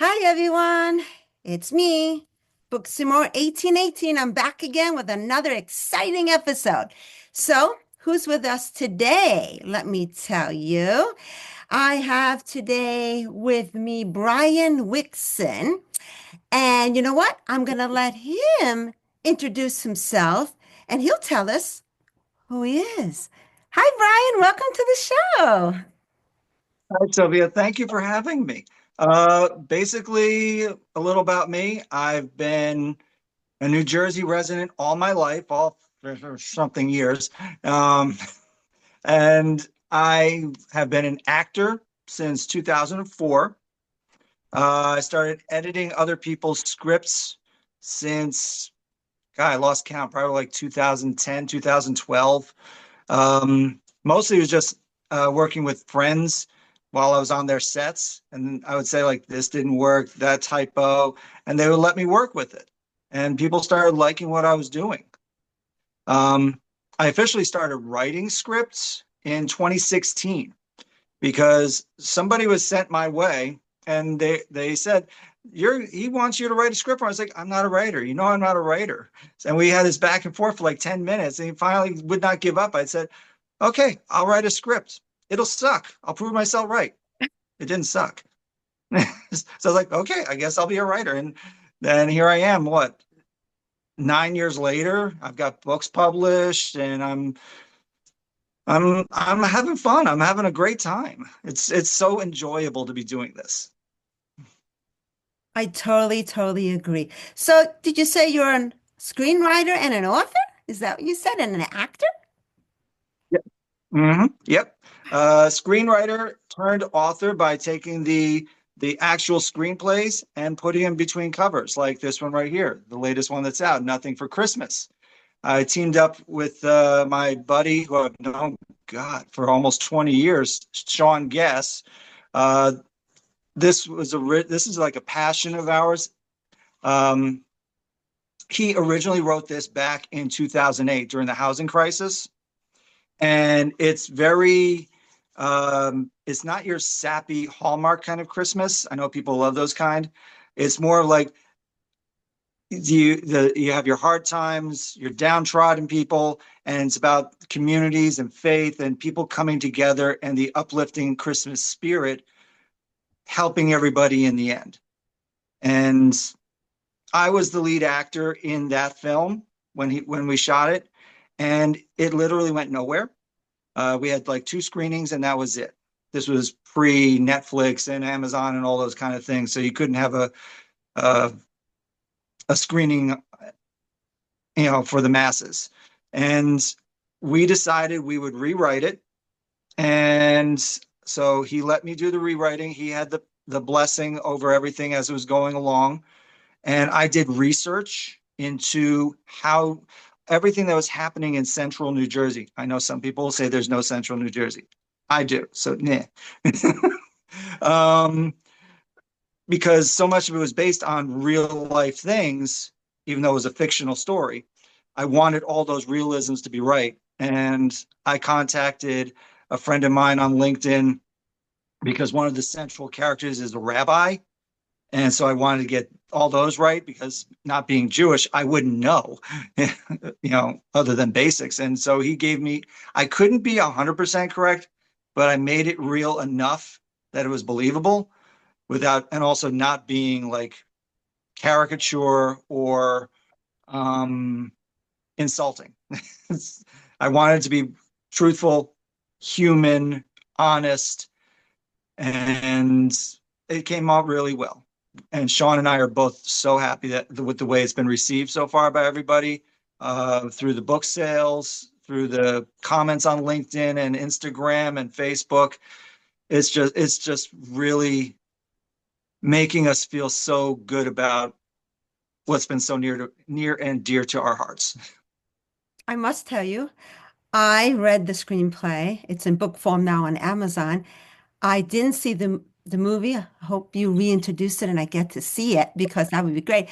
Hi, everyone. It's me, Booksimore 1818. I'm back again with another exciting episode. So, who's with us today? Let me tell you. I have today with me Brian Wixson. And you know what? I'm going to let him introduce himself and he'll tell us who he is. Hi, Brian. Welcome to the show. Hi, Sylvia. Thank you for having me. Basically, a little about me. I've been a New Jersey resident all my life, all for something years. Um, and I have been an actor since 2004. I started editing other people's scripts since, God, I lost count, probably like 2010, 2012. Mostly it was just working with friends while I was on their sets. And I would say, like, this didn't work, that typo, and they would let me work with it. And people started liking what I was doing. Um, I officially started writing scripts in 2016 because somebody was sent my way and they said, he wants you to write a script. And I was like, I'm not a writer. You know, I'm not a writer. And we had this back and forth for like 10 minutes. And he finally would not give up. I said, okay, I'll write a script. It'll suck. I'll prove myself right. It didn't suck. So I was like, okay, I guess I'll be a writer. And then here I am, what, 9 years later, I've got books published and I'm having fun. I'm having a great time. It's so enjoyable to be doing this. I totally agree. So, did you say you're a screenwriter and an author? Is that what you said? And an actor? Yep. Yep. Screenwriter turned author by taking the actual screenplays and putting them between covers, like this one right here, the latest one that's out, Nothing for Christmas. I teamed up with my buddy who I've known, God, for almost 20 years, Sean Guess. Uh, this is like a passion of ours. Um, he originally wrote this back in 2008 during the housing crisis, and it's not your sappy Hallmark kind of Christmas. I know people love those kind. It's more like you have your hard times, your downtrodden people, and it's about communities and faith and people coming together and the uplifting Christmas spirit helping everybody in the end. And I was the lead actor in that film when we shot it, and it literally went nowhere. We had like two screenings, and that was it. This was pre Netflix and Amazon and all those kind of things, so you couldn't have a, a screening, for the masses. And we decided we would rewrite it, and so he let me do the rewriting. He had the blessing over everything as it was going along. And I did research into how everything that was happening in central New Jersey. I know some people say there's no central New Jersey. I do. So, nah. um, because so much of it was based on real life things, even though it was a fictional story. I wanted all those realisms to be right. And I contacted a friend of mine on LinkedIn because one of the central characters is a rabbi. And so I wanted to get all those right because not being Jewish, I wouldn't know, other than basics. And so he gave me, I couldn't be 100% correct, but I made it real enough that it was believable without, and also not being like caricature or um, insulting. I wanted to be truthful, human, honest, and it came out really well. And Sean and I are both so happy with the way it's been received so far by everybody, through the book sales, through the comments on LinkedIn and Instagram and Facebook. It's just really making us feel so good about what's been so near and dear to our hearts. I must tell you, I read the screenplay. It's in book form now on Amazon. I didn't see the movie. I hope you reintroduce it and I get to see it because that would be great.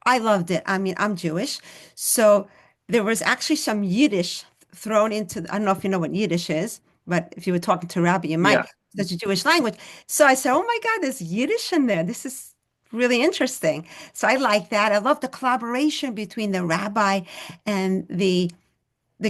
I loved it. I mean, I'm Jewish, so there was actually some Yiddish thrown into. I don't know if you know what Yiddish is, but if you were talking to Rabbi, you might. Yeah. That's a Jewish language. So I said, "Oh my God, there's Yiddish in there. This is really interesting. So I like that. I love the collaboration between the rabbi and the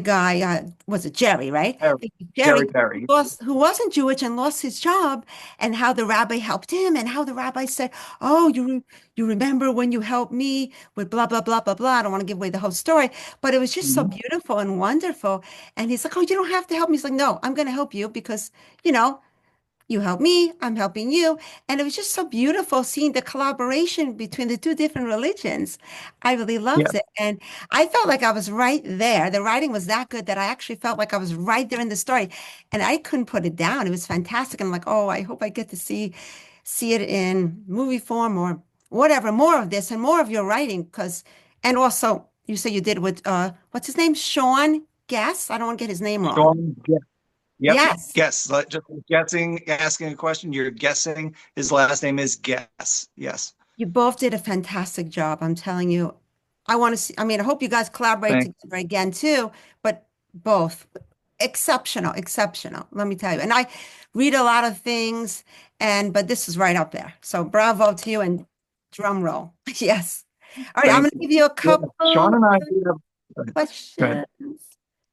guy, was it Jerry, right? Jerry, Jerry, Jerry Perry. who wasn't Jewish and lost his job, and how the rabbi helped him, and how the rabbi said, "Oh, you remember when you helped me with blah blah blah blah blah." I don't want to give away the whole story, but it was just so Mhm. beautiful and wonderful. And he's like, "Oh, you don't have to help me." He's like, "No, I'm going to help you because you know." You help me, I'm helping you. And it was just so beautiful seeing the collaboration between the two different religions. I really Yeah. loved it. And I felt like I was right there. The writing was that good that I actually felt like I was right there in the story. And I couldn't put it down. It was fantastic. I'm like, oh, I hope I get to see it in movie form or whatever, more of this and more of your writing. Because, and also you say you did with what's his name? Sean Guess. I don't want to get his name wrong. Sean, yeah. Yep. Yes. Guess. Just guessing, asking a question. You're guessing. His last name is Guess. Yes. You both did a fantastic job. I'm telling you. I want to see, I mean, I hope you guys collaborate Thank together again too, but both exceptional, exceptional, let me tell you. And I read a lot of things but this is right up there. So bravo to you and drum roll. Yes. All right, I'm thank going to you. give you a Yeah. Sean couple and I do have, go ahead, questions.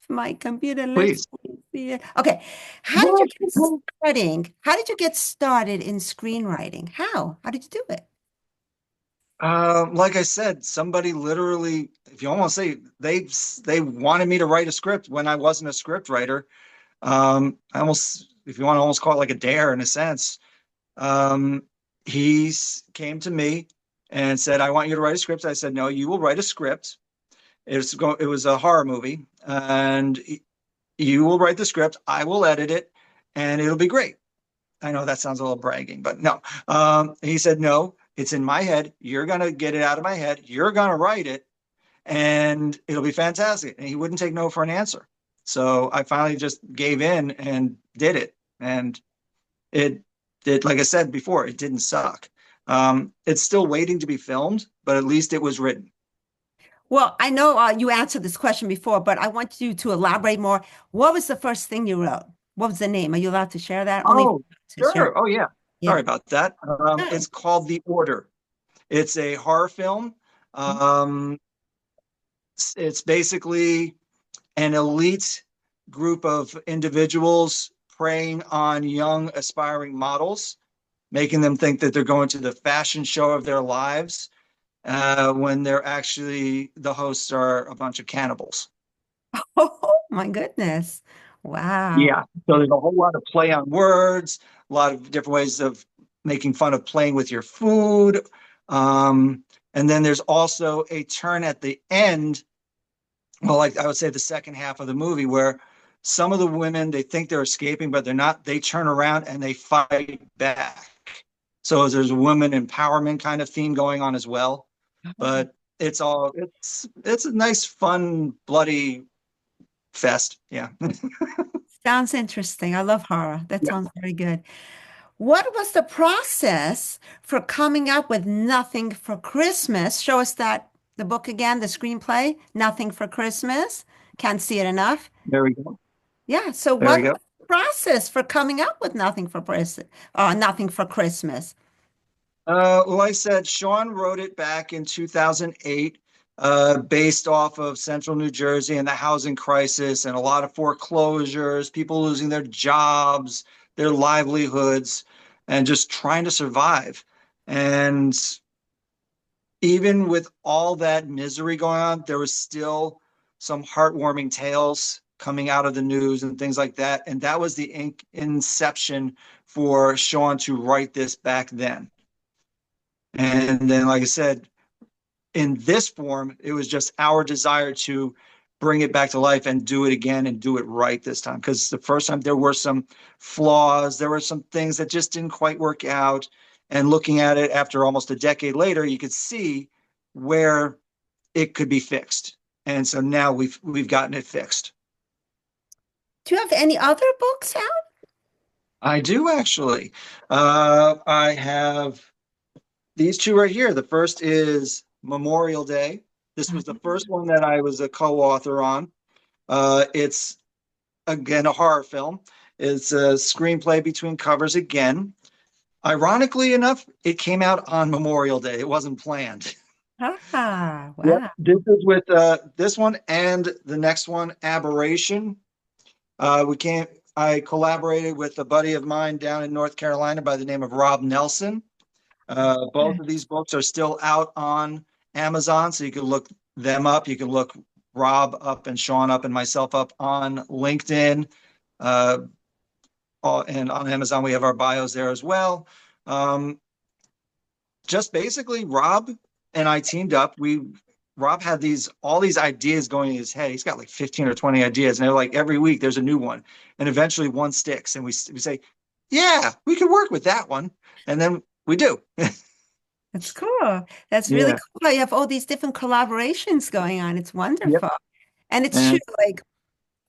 My computer, let's please. see it. Okay. How did you get starting? How did you get started in screenwriting? How did you do it? Like I said, somebody literally, if you almost say they wanted me to write a script when I wasn't a script writer. I almost, if you want to almost call it like a dare in a sense. Um, came to me and said, "I want you to write a script." I said, "No, you will write a script. It was a horror movie, and you will write the script. I will edit it, and it'll be great." I know that sounds a little bragging, but no. He said, "No, it's in my head. You're gonna get it out of my head. You're gonna write it, and it'll be fantastic." And he wouldn't take no for an answer. So I finally just gave in and did it. And it did, like I said before, it didn't suck. It's still waiting to be filmed, but at least it was written. Well, I know you answered this question before, but I want you to elaborate more. What was the first thing you wrote? What was the name? Are you allowed to share that? Only if Oh, you're allowed to share. sure. Oh, yeah. Yeah. Sorry about that. Oh. It's called The Order. It's a horror film. Um, it's basically an elite group of individuals preying on young aspiring models, making them think that they're going to the fashion show of their lives, when they're actually the hosts are a bunch of cannibals. Oh, my goodness. Wow. Yeah. So there's a whole lot of play on words, a lot of different ways of making fun of playing with your food. And then there's also a turn at the end, well, like I would say the second half of the movie, where some of the women, they think they're escaping, but they're not. They turn around and they fight back. So there's a women empowerment kind of theme going on as well. Oh, But it's a nice, fun, bloody fest. Yeah. sounds interesting. I love horror. That Yeah. sounds very good. What was the process for coming up with Nothing for Christmas? Show us the book again, the screenplay, Nothing for Christmas. Can't see it enough. There we go. Yeah. So There we what go. was the process for coming up with Nothing for Christmas? Well, I said Sean wrote it back in 2008, based off of central New Jersey and the housing crisis and a lot of foreclosures, people losing their jobs, their livelihoods, and just trying to survive. And even with all that misery going on, there was still some heartwarming tales coming out of the news and things like that. And that was the inception for Sean to write this back then. And then, like I said, in this form, it was just our desire to bring it back to life and do it again and do it right this time. Because the first time there were some flaws, there were some things that just didn't quite work out. And looking at it after almost a decade later, you could see where it could be fixed. And so now we've gotten it fixed. Do you have any other books out? I do actually. I have these two right here. The first is Memorial Day. This was the first one that I was a co-author on. It's again a horror film. It's a screenplay between covers again. Ironically enough, it came out on Memorial Day. It wasn't planned. Ah, Yep. wow. This is with this one and the next one, Aberration. We came. I collaborated with a buddy of mine down in North Carolina by the name of Rob Nelson. Both of these books are still out on Amazon, so you can look them up. You can look Rob up and Sean up and myself up on LinkedIn. Uh, and on Amazon, we have our bios there as well. Um, just basically, Rob and I teamed up. Rob had all these ideas going in his head. He's got like 15 or 20 ideas, and they're like every week there's a new one, and eventually one sticks, and we say, yeah, we could work with that one, and then we do. That's cool. That's really Yeah. cool. You have all these different collaborations going on. It's Yep. wonderful. And it's true, And like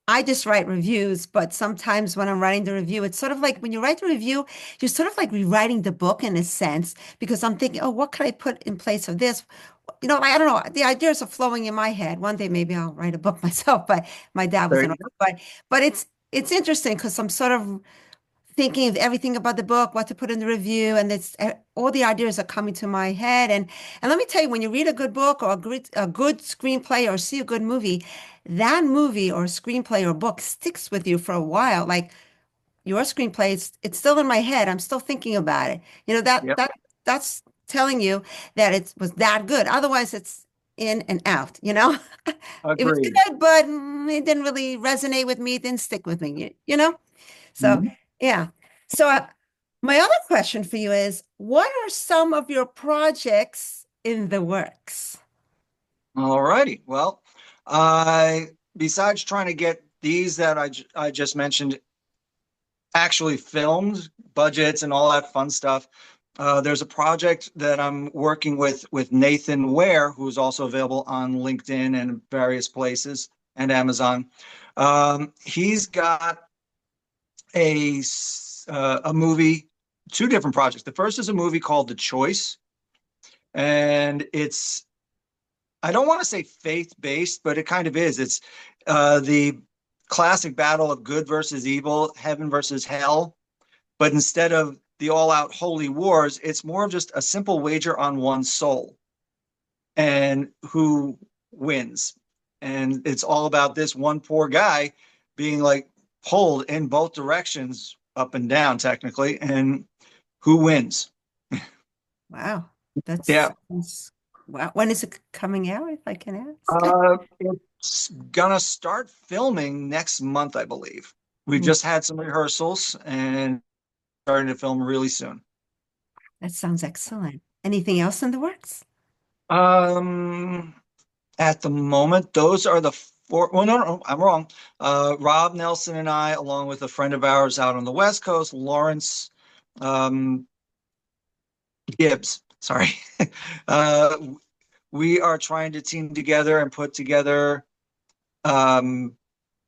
I just write reviews, but sometimes when I'm writing the review, it's sort of like when you write the review, you're sort of like rewriting the book in a sense, because I'm thinking, oh, what could I put in place of this? I don't know. The ideas are flowing in my head. One day maybe I'll write a book myself, but my dad was there an you author. But it's interesting because I'm sort of thinking of everything about the book, what to put in the review, and it's all the ideas are coming to my head. And let me tell you, when you read a good book or a good screenplay or see a good movie, that movie or screenplay or book sticks with you for a while. Like your screenplay, it's still in my head. I'm still thinking about it. You know, that go. that that's telling you that it was that good. Otherwise, it's in and out, you know? It was Agreed. good, but it didn't really resonate with me, it didn't stick with me, you know? So, Mhm. yeah. So, my other question for you is, what are some of your projects in the works? All righty. Well, I besides trying to get these that I just mentioned actually filmed, budgets and all that fun stuff. There's a project that I'm working with Nathan Ware, who's also available on LinkedIn and various places and Amazon. He's got a movie, two different projects. The first is a movie called The Choice, and it's I don't want to say faith-based, but it kind of is. It's the classic battle of good versus evil, heaven versus hell. But instead of the all-out holy wars, it's more of just a simple wager on one's soul and who wins. And it's all about this one poor guy being like pulled in both directions, up and down, technically, and who wins. Wow, Yeah. wow. When is it coming out, if I can ask? It's gonna start filming next month, I believe. We've Mm, just had some rehearsals and starting to film really soon. that sounds excellent. Anything else in the works? Um, at the moment, those are the four. Well, no, no, I'm wrong. Rob Nelson and I, along with a friend of ours out on the West Coast, Lawrence um, Gibbs. Sorry. uh, we are trying to team together and put together um,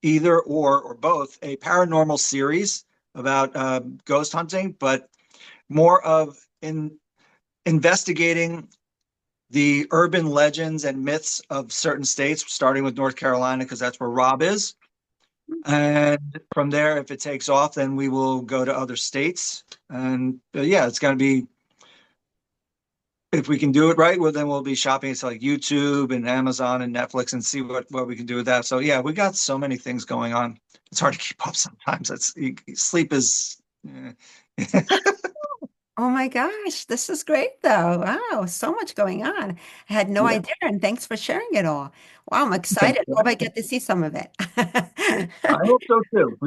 either or both a paranormal series about ghost hunting, but more of investigating the urban legends and myths of certain states, starting with North Carolina, because that's where Rob is. And from there, if it takes off, then we will go to other states. And yeah, it's going to be, if we can do it right, well, then we'll be shopping to like YouTube and Amazon and Netflix and see what we can do with that. So yeah, we got so many things going on. It's hard to keep up sometimes. Sleep is. Oh my gosh, this is great though. Wow, so much going on. I had no Yeah, idea, and thanks for sharing it all. Wow, I'm thanks excited. for Hope I having get to see some of it. me. I hope so too.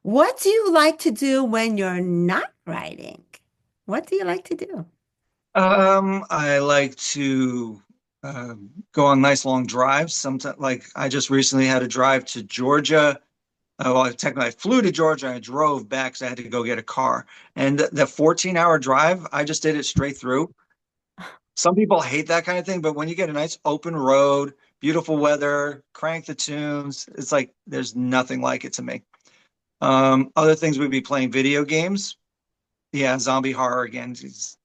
What do you like to do when you're not writing? What do you like to do? I like to go on nice long drives. Sometimes, like I just recently had a drive to Georgia. Well, technically, I flew to Georgia. I drove back, so I had to go get a car. And the 14-hour drive, I just did it straight through. Some people hate that kind of thing, but when you get a nice open road, beautiful weather, crank the tunes, it's like there's nothing like it to me. Other things would be playing video games. Yeah, zombie horror again.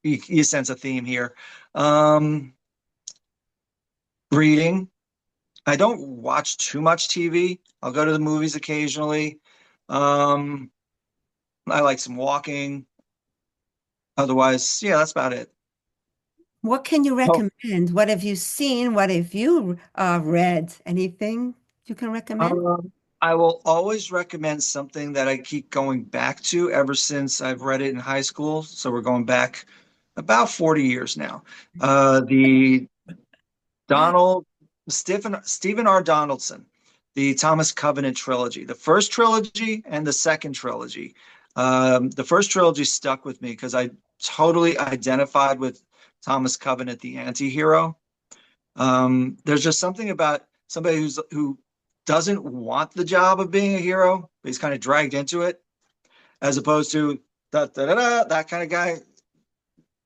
You sense a theme here. Um, Reading. I don't watch too much TV. I'll go to the movies occasionally. Um, I like some walking. Otherwise, yeah, that's about it. What can you Oh, recommend? What have you seen? What have you read? Anything you can recommend? I will always recommend something that I keep going back to ever since I've read it in high school. So we're going back about 40 years now. The Donald Stephen R. Donaldson, the Thomas Covenant trilogy, the first trilogy and the second trilogy. The first trilogy stuck with me because I totally identified with Thomas Covenant, the anti-hero. There's just something about somebody who doesn't want the job of being a hero, but he's kind of dragged into it, as opposed to that kind of guy.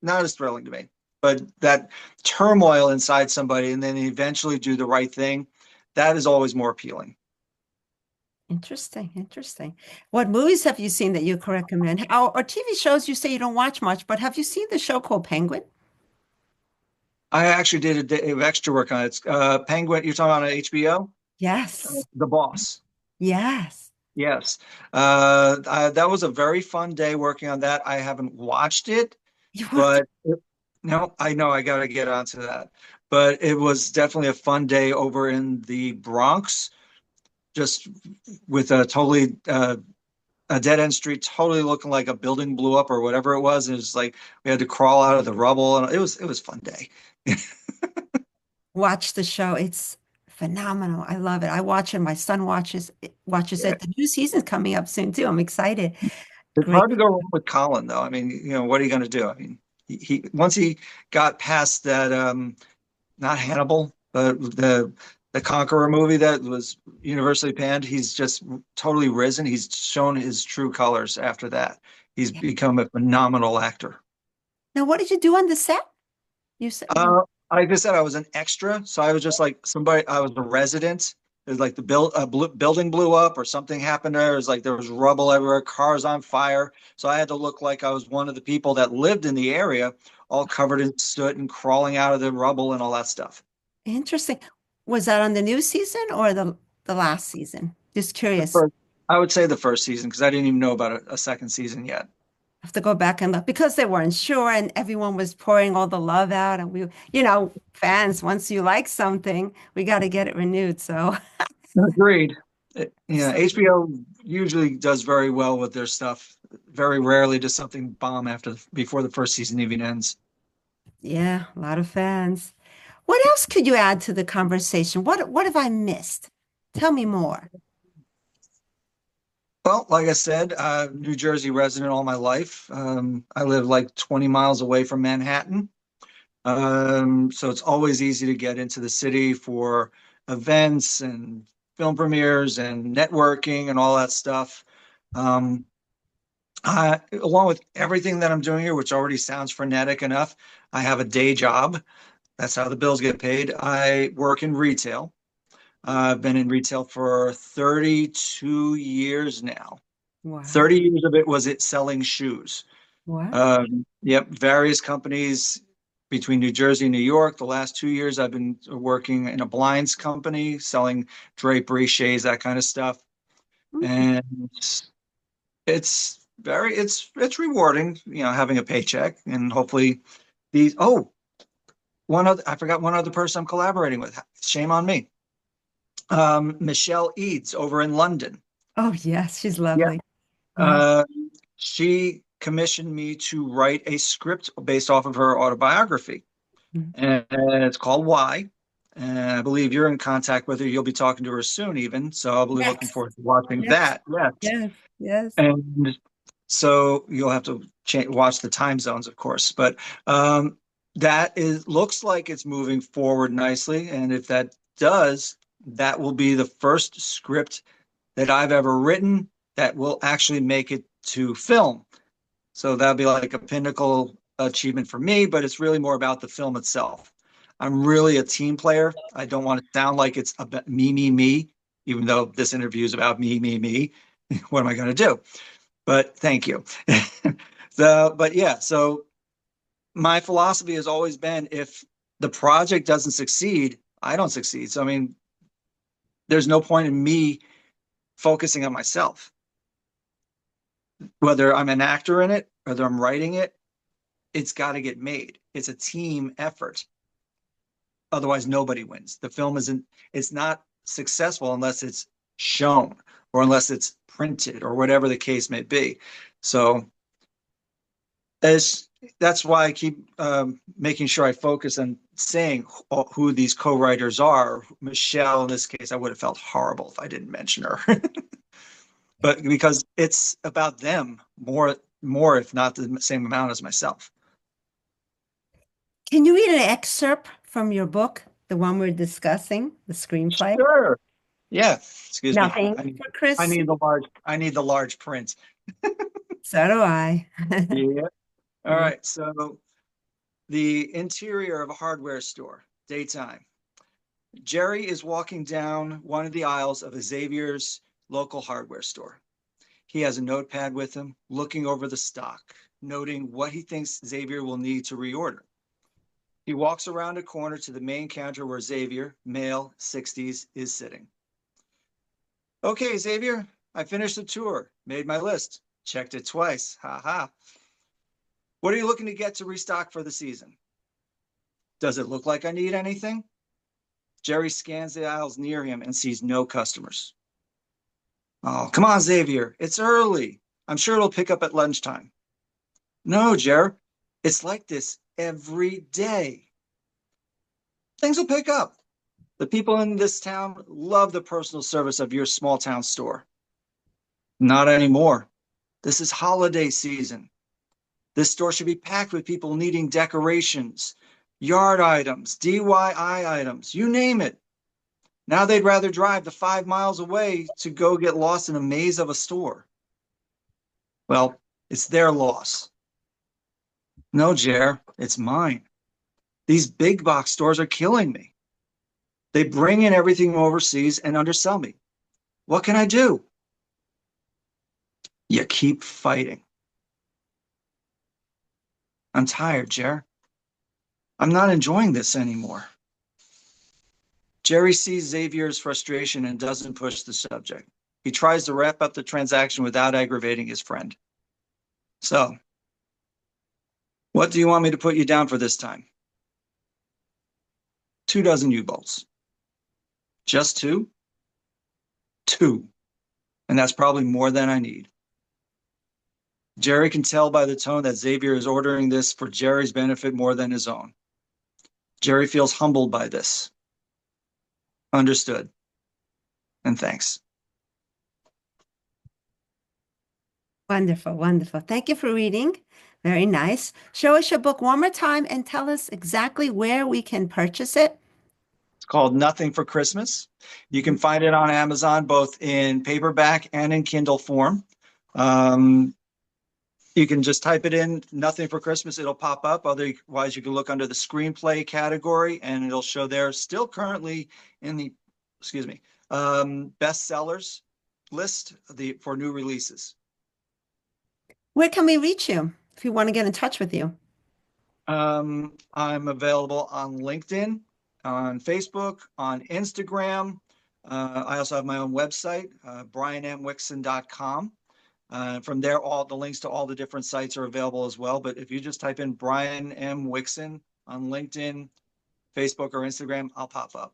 Not as thrilling to me. But that turmoil inside somebody and then eventually do the right thing, that is always more appealing. Interesting, interesting. What movies have you seen that you can recommend? Or TV shows you say you don't watch much, but have you seen the show called Penguin? I actually did a day of extra work on it. It's, Penguin, you're talking about HBO? Yes, The Boss. yes. Yes. That was a very fun day working on that. I haven't watched it, You worked. but no, I know I got to get onto that. But it was definitely a fun day over in the Bronx, just with a totally a dead end street, totally looking like a building blew up or whatever it was. And it was like we had to crawl out of the rubble, and it was a fun day. Watch the show. It's phenomenal. I love it. I watch it. My son watches Yeah. it. The new season's coming up soon too. I'm excited. It's Great. hard to go wrong with Colin, though. I mean, what are you going to do? I mean, he once he got past that, not Hannibal, but the Conqueror movie that was universally panned, he's just totally risen. He's shown his true colors after that. He's Yeah. become a phenomenal actor. Now, what did you do on the set? You said you. Like I said, I was an extra, so I was just like somebody. I was a resident. It was like the building blew up or something happened there. It was like there was rubble everywhere, cars on fire. So I had to look like I was one of the people that lived in the area, all covered in soot and crawling out of the rubble and all that stuff. Interesting. Was that on the new season or the last season? Just The curious. first, I would say the first season because I didn't even know about a second season yet. Have to go back and look because they weren't sure and everyone was pouring all the love out and fans, once you like something, we got to get it renewed. So, Agreed. Yeah, so HBO usually does very well with their stuff. Very rarely does something bomb before the first season even ends. yeah, a lot of fans. What else could you add to the conversation? What have I missed? Tell me more. Well, like I said, New Jersey resident all my life. I live like 20 miles away from Manhattan. So it's always easy to get into the city for events and film premieres and networking and all that stuff. Um, Along with everything that I'm doing here, which already sounds frenetic enough, I have a day job. That's how the bills get paid. I work in retail. I've been in retail for 32 years now. Wow. 30 years of it was it selling shoes. Wow. Yep, various companies between New Jersey and New York. The last 2 years, I've been working in a blinds company selling drapery, shades, that kind of stuff. Mm, And it's rewarding, having a paycheck and hopefully these. Oh, one other, I forgot one other person I'm collaborating with. Shame on me. Michelle Eads over in London. oh, yes, she's Yeah. lovely. Yeah. Uh, she commissioned me to write a script based off of her autobiography, Mm. and it's called Why. And I believe you're in contact with her. You'll be talking to her soon, even. So I'll be looking Next. forward to watching Next. that. Yes. Yes. Yes. And so you'll have to watch the time zones, of course. But that is looks like it's moving forward nicely. And if that does, that will be the first script that I've ever written that will actually make it to film. So that'd be like a pinnacle achievement for me, but it's really more about the film itself. I'm really a team player. I don't want to sound like it's about me, even though this interview is about me. What am I going to do? But thank you. But yeah, so my philosophy has always been if the project doesn't succeed, I don't succeed. So, I mean, there's no point in me focusing on myself. Whether I'm an actor in it, whether I'm writing it, it's got to get made. It's a team effort. Otherwise, nobody wins. The film isn't, it's not successful unless it's shown or unless it's printed or whatever the case may be. So as that's why I keep making sure I focus on saying who these co-writers are. Michelle, in this case, I would have felt horrible if I didn't mention her, but because it's about them more if not the same amount as myself. Can you read an excerpt from your book, the one we're discussing, the screenplay? Sure. Yeah. Excuse me. Nothing for Chris. I need the large print. So do I. Yeah. All Yeah. right. So the interior of a hardware store, daytime. Jerry is walking down one of the aisles of Xavier's local hardware store. He has a notepad with him, looking over the stock, noting what he thinks Xavier will need to reorder. He walks around a corner to the main counter where Xavier, male, 60s, is sitting. Okay, Xavier, I finished the tour, made my list, checked it twice. Ha ha. What are you looking to get to restock for the season? Does it look like I need anything? Jerry scans the aisles near him and sees no customers. Oh, come on, Xavier. It's early. I'm sure it'll pick up at lunchtime. No, Jer. It's like this every day. Things will pick up. The people in this town love the personal service of your small town store. Not anymore. This is holiday season. This store should be packed with people needing decorations, yard items, DIY items, you name it. Now they'd rather drive the 5 miles away to go get lost in a maze of a store. Well, it's their loss. No, Jer, it's mine. These big box stores are killing me. They bring in everything from overseas and undersell me. What can I do? You keep fighting. I'm tired, Jer. I'm not enjoying this anymore. Jerry sees Xavier's frustration and doesn't push the subject. He tries to wrap up the transaction without aggravating his friend. So, what do you want me to put you down for this time? 2 dozen U-bolts. Just 2? 2. And that's probably more than I need. Jerry can tell by the tone that Xavier is ordering this for Jerry's benefit more than his own. Jerry feels humbled by this. Understood. And thanks. Wonderful, wonderful. Thank you for reading. Very nice. Show us your book one more time and tell us exactly where we can purchase it. It's called Nothing for Christmas. You can find it on Amazon, both in paperback and in Kindle form. You can just type it in, Nothing for Christmas, it'll pop up. Otherwise, you can look under the screenplay category and it'll show there, still currently in the, bestsellers list for new releases. Where can we reach you if we want to get in touch with you? I'm available on LinkedIn, on Facebook, on Instagram. I also have my own website, brianmwixson.com. From there, all the links to all the different sites are available as well. But if you just type in Brian M. Wixson on LinkedIn, Facebook, or Instagram, I'll pop up.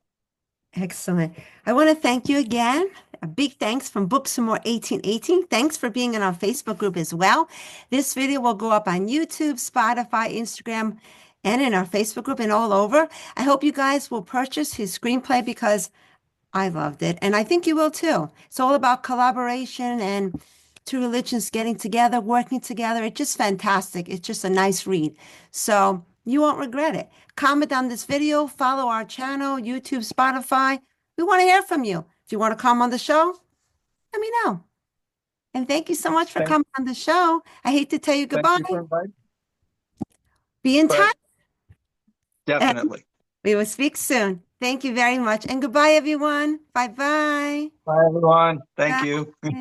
Excellent. I want to thank you again. A big thanks from Book Some More 1818. Thanks for being in our Facebook group as well. This video will go up on YouTube, Spotify, Instagram, and in our Facebook group and all over. I hope you guys will purchase his screenplay because I loved it. And I think you will too. It's all about collaboration and two religions getting together, working together. It's just fantastic. It's just a nice read. So you won't regret it. Comment on this video, follow our channel, YouTube, Spotify. We want to hear from you. If you want to come on the show, let me know. And thank you so much for coming on the show. I hate to tell you goodbye. Thank you for inviting. Be in touch. Definitely. We will speak soon. Thank you very much. And goodbye, everyone. Bye-bye. Bye, everyone. Thank you. Bye.